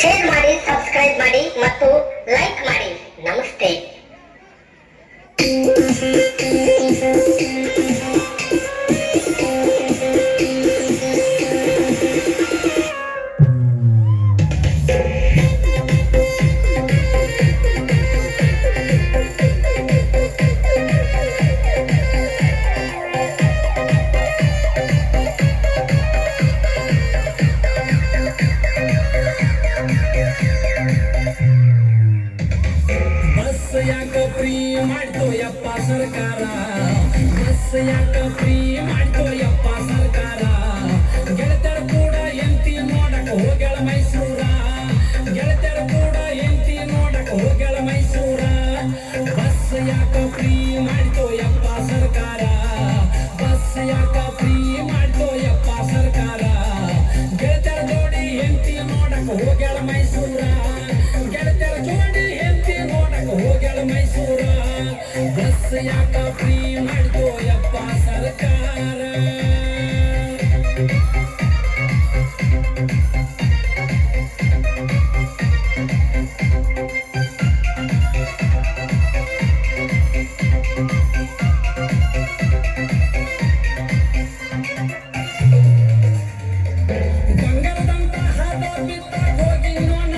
Share ಮಾಡಿ, subscribe ಮಾಡಿ ಮತ್ತು ಲೈಕ್ ಮಾಡಿ. ನಮಸ್ತೆ. ಯಾಕ ಫ್ರೀ ಮಾಡ್ತೋ ಯಪ್ಪ ಸರ್ಕಾರ, ಬಸ್ ಯಾಕ ಫ್ರೀ ಮಾಡ್ತೋ ಯಪ್ಪ ಸರ್ಕಾರ. ಗೆಳತರ ಕೂಡ ಎಂತಿ ನೋಡಕ ಹೋಗ್ಯಾಳ ಮೈಸೂರ, ಗೆಳತರ ಕೂಡ ಎಂತಿ ನೋಡಕ ಹೋಗ್ಯಾಳ ಮೈಸೂರ. ಬಸ್ ಯಾಕ ಫ್ರೀ ಮಾಡ್ತೋ ಯಪ್ಪ ಸರ್ಕಾರ, ಬಸ್ ಯಾಕ ಫ್ರೀ ಮಾಡ್ತೋ ಯಪ್ಪ ಸರ್ಕಾರ. ಗೆಳತರ ಜೋಡಿ ಎಂತಿ ನೋಡಕ ಹೋಗ್ಯಾಳ ಮೈಸೂರ, ಗೆಳತರ ಜೋಡಿ ಎಂತಿ ನೋಡಕ ಹೋಗ್ಯಾಳ ಮೈಸೂರ. ಬಸ್ ಯಾಕ ಫ್ರೀ ಮಾಡ್ತೋ ಯಪ್ಪ ಸರ್ಕಾರ. ಬಂಗಾರದಂತ ಹಾದ ಬಿತ್ತಕ್ ಹೋಗಿ ನೋನ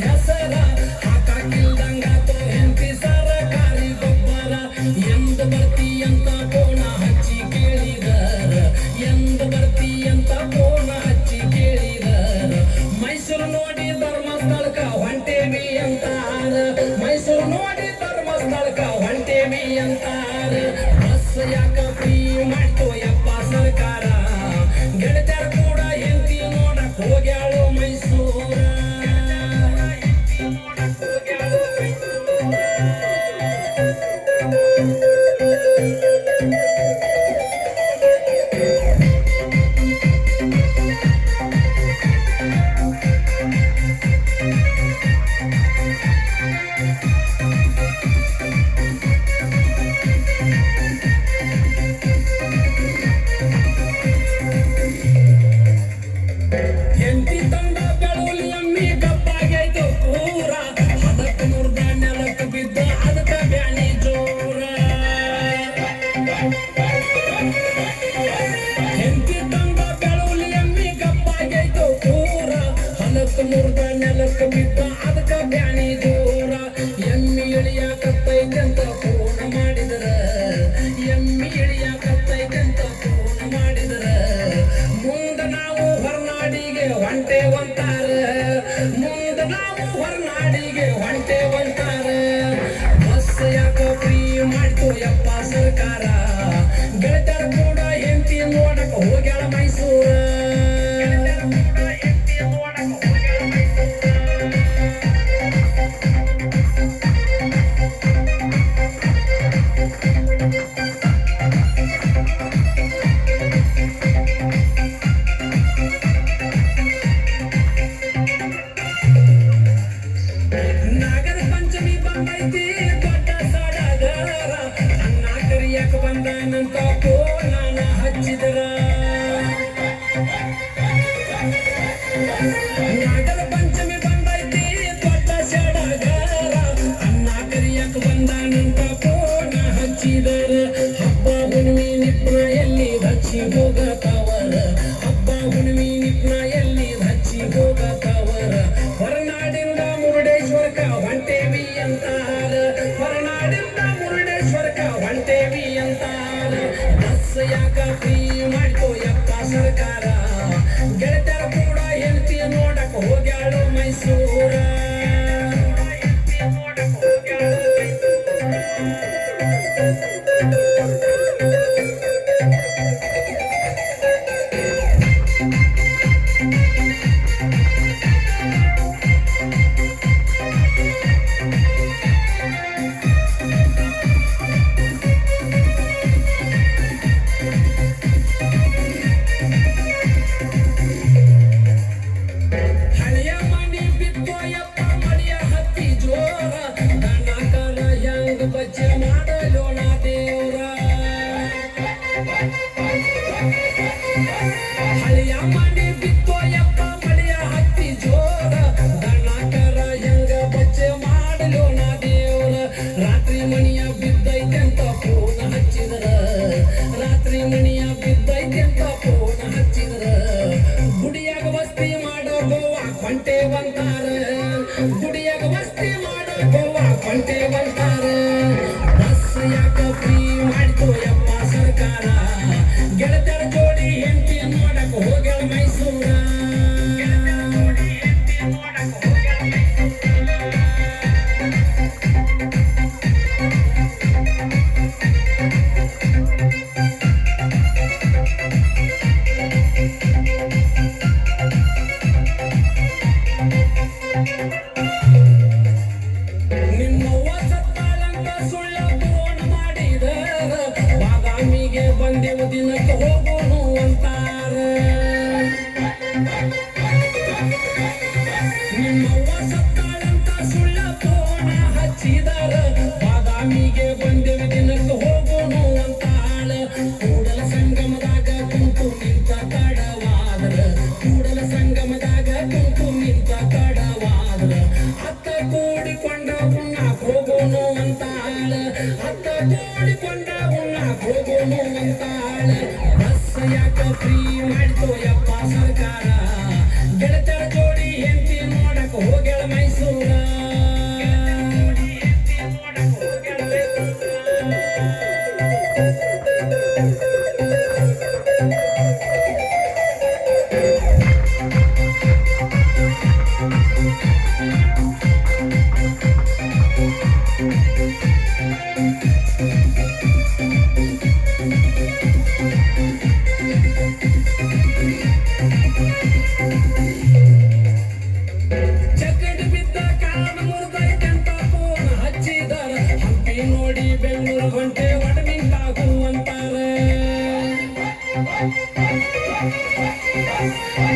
ಹೆಸರ, ಹಾಕಿಲ್ದಂಗಾತೋ ಹೆಂಡತಿ ಸರಕಾರಿ ಗೊಬ್ಬರ. ಎಂದ ಬರ್ತಿ ಅಂತ ಫೋನ ಹಚ್ಚಿ ಕೇಳಿದರ, ಎಂದ ಬರ್ತಿ ಅಂತ ಫೋನ ಹಚ್ಚಿ ಕೇಳಿದರ. ಮೈಸೂರು ನೋಡಿ ಧರ್ಮಸ್ಥಳಕ್ಕ ಹೊಂಟೇವಿ ಅಂತಾರ, ಮೈಸೂರು ನೋಡಿ ಧರ್ಮಸ್ಥಳಕ್ಕ ಹೊಂಟೇವಿ ಅಂತಾರ. ಬಸ್ ಯಾಕ ಫ್ರೀ ಮಾಡ್ತೋ ಯಪ್ಪ ಸರ್ಕಾರ, ಗೆಳತ್ಯಾರ ಕೂಡ ಎಂತಿ ನೋಡಕ್ ಹೋಗ್ಯಾಳು ಮೈಸೂರ. ಎಂತಿ ತಂದ ಬೆಳುಲಿ ಎಮ್ಮಿ ಕಪ್ಪಾಗೈತು ಪೂರ, ಅದಕ್ಕೆ ಮುರ್ದ ನೆಲಕ್ಕೆ ಬಿದ್ದ ಅದಕ್ಕೆ ಬ್ಯಾನಿ ಜೋರ. ಎಂತಿ ತಂದ ಬೆಳುಲಿ ಎಮ್ಮಿ ಕಪ್ಪಾಗೈತು ಪೂರ, ಅದಕ್ಕೆ ಮುರ್ದ ನೆಲಕ್ಕೆ ಬಿದ್ದ ಅದಕ್ಕೆ ಬ್ಯಾನಿ ಜೋರ. ಎಮ್ಮಿ ಇಳಿಯಾಕತ್ತೈತಂತ ಫೋನ್ ಮಾಡಿದರ, ಎಮ್ಮಿ ಇಳಿಯಾಕತ್ತೈತಂತ ಫೋನ್ ಮಾಡಿದರ. ಮುಂದ ನಾವು ಹೊರನಾಡಿಗೆ ಹೊಂಟೇವಂತಾರ, ಮುಂದ ನಾವು ಹೊರನಾಡಿಗೆ ಹೊಂಟೇವಂತಾರ. ಬಸ್ ಯಾಕ ಫ್ರೀ ಮಾಡ್ತೋ ಯಪ್ಪ ಸರ್ಕಾರ, ಗೆಳತರ ಕೂಡ ಎಂತಿ ನೋಡಕ ಹೋಗ್ಯಾಳ ಮೈಸೂರ. ನಾಗರ ಪಂಚಮಿ ಬಂದೈತಿ ದೊಡ್ಡ ಸಡಗರ, ಅನ್ನ ಕರಿಯಕ ಬಂದನಂತ ಫೋನ ಹಚ್ಚಿದರ. ನಾಗರ ಪಂಚಮಿ ಬಂದೈತಿ ದೊಡ್ಡ ಸಡಗರ, ಅನ್ನ ಕರಿಯಕ ಬಂದನಂತ ಫೋನ ಹಚ್ಚಿದರ. ಹಬ್ಬ ಹುಣ್ಣಿಮೆ ನಿಪ್ನ ಎಲ್ಲಿ ಹಚ್ಚಿ ಹೋಗತವರ, ಹಬ್ಬ ಹುಣ್ಣಿಮೆ ನಿಪ್ನ ಎಲ್ಲಿ ಹಚ್ಚಿ ಹೋಗತವರ. ಹೊರನಾಡಿಂದ ಮುರುಡೇಶ್ವರಕ ಹೊಂಟೇವಿ ಅಂತಾರ, ಹೊರನಾಡಿಂದ ಮುರುಡೇಶ್ವರಕ ಹೊಂಟೇವಿ ಅಂತಾರ. ಬಸ್ ಯಾಕ ಫ್ರೀ ಮಾಡ್ತೋ ಯಪ್ಪ ಸರ್ಕಾರ, ಗೆಳತರ ಕೂಡ ಹೆಂಡತಿ ನೋಡಕ ಹೋಗ್ಯಾಳು ಮೈಸೂರ. ಗೋವಾ ಕೊಂಟೇವಂತಾರ ಬಸ್ ಯಾಕ ಫ್ರೀ ಮಾಡ್ತು ಯಪ್ಪ ಸರ್ಕಾರ ಗೆಳತರ ಜೋಡಿ ಹೆಂಡತಿ ನೋಡಕ್ ಹೋಗ್ಯಾಳ ಮೈಸೂರ ನಿಮ್ಮವ್ವ ಸತ್ತಾಳಂತ ಸುಳ್ಳ ಫೋನ್ ಮಾಡಿದ ಬಾದಾಮಿಗೆ ಬಂದೆವು ದಿನಕ್ಕೆ ಹೋಗೋನು ಅಂತಾರ ನಿಮ್ಮವ್ವ ಸತ್ತಾಳಂತ ಸುಳ್ಳ ಫೋನ ಹಚ್ಚಿದಾರ ಬಾದಾಮಿಗೆ ಬಂದೆವು ದಿನಕ್ಕೆ ಹೋಗೋನು ಅಂತಾಳ ಕೂಡಲ ಸಂಗಮದಾಗ ಕುಂತು ನಿಂತ ತಡವಾದ್ರ ಕೂಡಲ ಸಂಗಮದಾಗ ಕುಂತು ನಿಂತ ತಡವಾದ್ರ ಅತ್ತ ಕೂಡಿಕೊಂಡ ಉಣ್ಣಾಕ್ ಹೋಗೋನು ಅಂತಾಳ ಅತ್ತ ಕೂಡಿಕೊಂಡ ಉಣ್ಣಾಕ್ ಹೋಗೋನು ಅಂತಾಳ ಬಸ್ ಯಾಕ ಫ್ರೀ ಮಾಡ್ತು ಯಪ್ಪ ಸರ್ಕಾರ ಗೆಳತರ ಜೋಡಿ ಹೆಂಡತಿ ನೋಡಕ್ ಹೋಗ್ಯಾಳ ಮೈಸೂರ ಚಕ್ಕಡಿ ಬಿದ್ದ ಕಾಲ ಮುರಿದೈತಂತ ಫೋನ್ ಹಚ್ಚಿದಾರ ಹಂಪಿ ನೋಡಿ ಬೆಂಗಳೂರು ಹೊಂಟೆ ಒಡಮಿಂಟಾಗು ಅಂತಾರ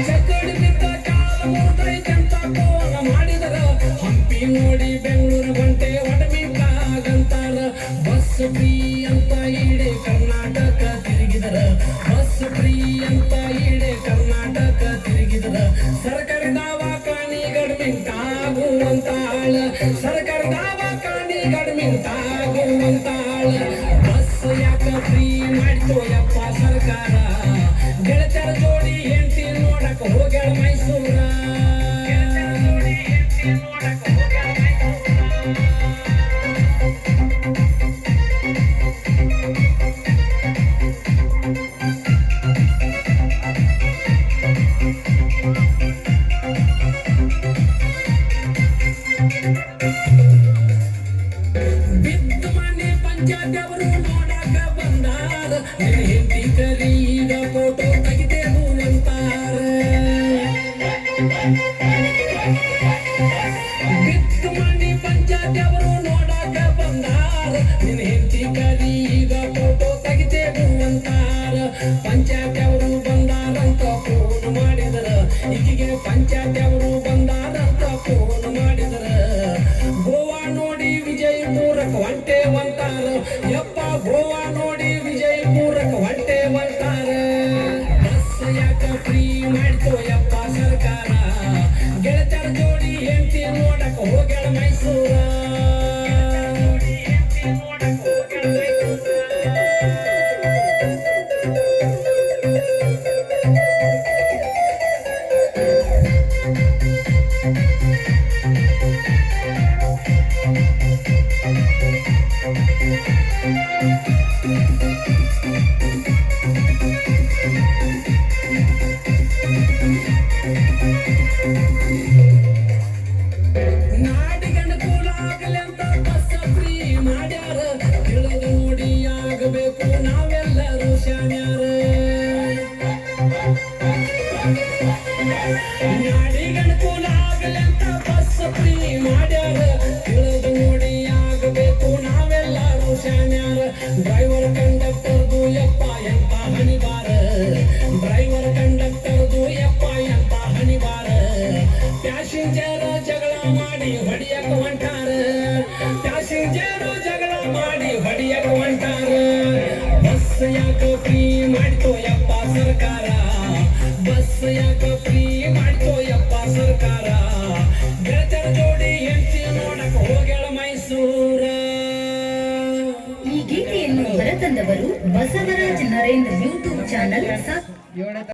ಚಕ್ಕಡಿ ಬಿದ್ದ ಕಾಲ ಮುರಿದೈತಂತ ಫೋನ್ ಮಾಡಿದರ ಹಂಪಿ ನೋಡಿ ಬೆಂಗಳೂರು ಹೊಂಟೆ ಒಡಮಿಂಟಾಗಂತಾರ ಬಸ್ ಫ್ರೀ ಅಂತ ಇಡೀ ಕರ್ನಾಟಕ ತಿರುಗಿದರ ಬಸ್ ಫ್ರೀ ಅಂತ ಇಡೀ ಕರ್ನಾಟಕ ತಿರುಗಿದರ ಸರ್ಕಾರಿ ದವಾಖಾನಿ ಗಡ್ಮಿಂಟಾಗು ಅಂತಾಳ ಸರ್ಕಾರಿ ದವಾಖಾನಿ ಗಡ್ಮಿಂಟಾಗು ಅಂತಾಳ ಬಸ್ ಯಾಕ ಫ್ರೀ ಮಾಡ್ತು ಯಪ್ಪ ಸರ್ಕಾರ ಗೆಳತರ ಜೋಡಿ ಹೆಂಡತಿ ನೋಡಕ್ ಹೋಗ್ಯಾಳ ಮೈಸೂರ ಬಿದ್ದು ಮನೆ ಪಂಚಾಯತ್ ನೋಡಾಕ ಬಂದಾರ ಹೆಂಡತಿ ಕರೀಗ ಫೋಟೋ ತೆಗಿತೇವು ಅಂತಾರ ಬಿದ್ದು ಮನೆ ಪಂಚಾಯತ್ ನೋಡಾಕ ಬಂದಾರ ನಿನ್ನ ಹೆಂಡತಿ ಕರೀಗ ಫೋಟೋ ತೆಗಿತೇವು ಅಂತಾರ ಪಂಚಾಯತ್ ಅವರು ಬಂದಾರಂತ ಫೋನ್ ಮಾಡಿದರ ಈಗಿಗೆ ಪಂಚಾಯತ್ ಅವರು ಬಂದಾರಂತ ಫೋನ್ ಮಾಡಿದರ ಗೋವಾ ನೋಡಿ ವಿಜಯಪುರಕ್ಕೆ ಹೊಂಟೇವಂತಾರ ಯಪ್ಪ ಗೋವಾ ನೋಡಿ ವಿಜಯಪುರಕ್ಕೆ ಹೊಂಟೇವಂತಾರ ಬಸ್ ಯಾಕ ಫ್ರೀ ಮಾಡ್ತು ಯಪ್ಪ ಸರ್ಕಾರ ಗೆಳತರ ಜೋಡಿ ಹೆಂಡತಿ ನೋಡಕ್ ಹೋಗ್ಯಾಳ ಮೈಸೂರ ನಾಡಿಗನುಕೂಲ ಆಗಲಿ ಅಂತ ಬಸ್ ಫ್ರೀ ಮಾಡ್ಯಾರ ತಿಳಿದು ನೋಡಿ ಆಗಬೇಕು ನಾವೆಲ್ಲರೂ ಶಾಣ್ಯಾರ ನಾಡಿಗನುಕೂಲ ಆಗಲಿ ಅಂತ ಬಸ್ ಫ್ರೀ ಮಾಡ್ಯಾರ ತಿಳಿದು ನೋಡಿ ಆಗಬೇಕು ನಾವೆಲ್ಲರೂ ಶಾಣ್ಯಾರ ಡ್ರೈವರ್ ಕಂಡಕ್ಟರ್ದು ಯಪ್ಪ ಎಂತ ಹಣಿಬಾರ ಡ್ರೈವರ್ ಕಂಡಕ್ಟರ್ದು ಯಪ್ಪ ಎಂತ ಹಣಿಬಾರ ಪ್ಯಾಸೆಂಜರ್ ಜಗಳ ಮಾಡಿ ಹೊಡಿಯಕ ಹೊಂಟಾರ ಪ್ಯಾಸೆಂಜರ್ ಜಗಳ ಮಾಡಿ ಹೊಡಿಯಕ ಹೊಂಟಾರ ಬಸ್ ಯಾಕ ಫ್ರೀ ಮಾಡ್ತು ಯಪ್ಪ ಸರ್ಕಾರ ಬಸ್ ಯಾಕ ಫ್ರೀ ಮಾಡ್ತು ಯಪ್ಪ ಸರ್ಕಾರ ಗೆಳತರ ಜೋಡಿ ಹೆಂಡತಿ ನೋಡಕ್ ಹೋಗ್ಯಾಳ ಮೈಸೂರ ಈ ಗೀತೆಯನ್ನು ಹೊರತಂದವರು ಬಸವರಾಜ್ ನರೇಂದ್ರ ಯೂಟ್ಯೂಬ್ ಚಾನಲ್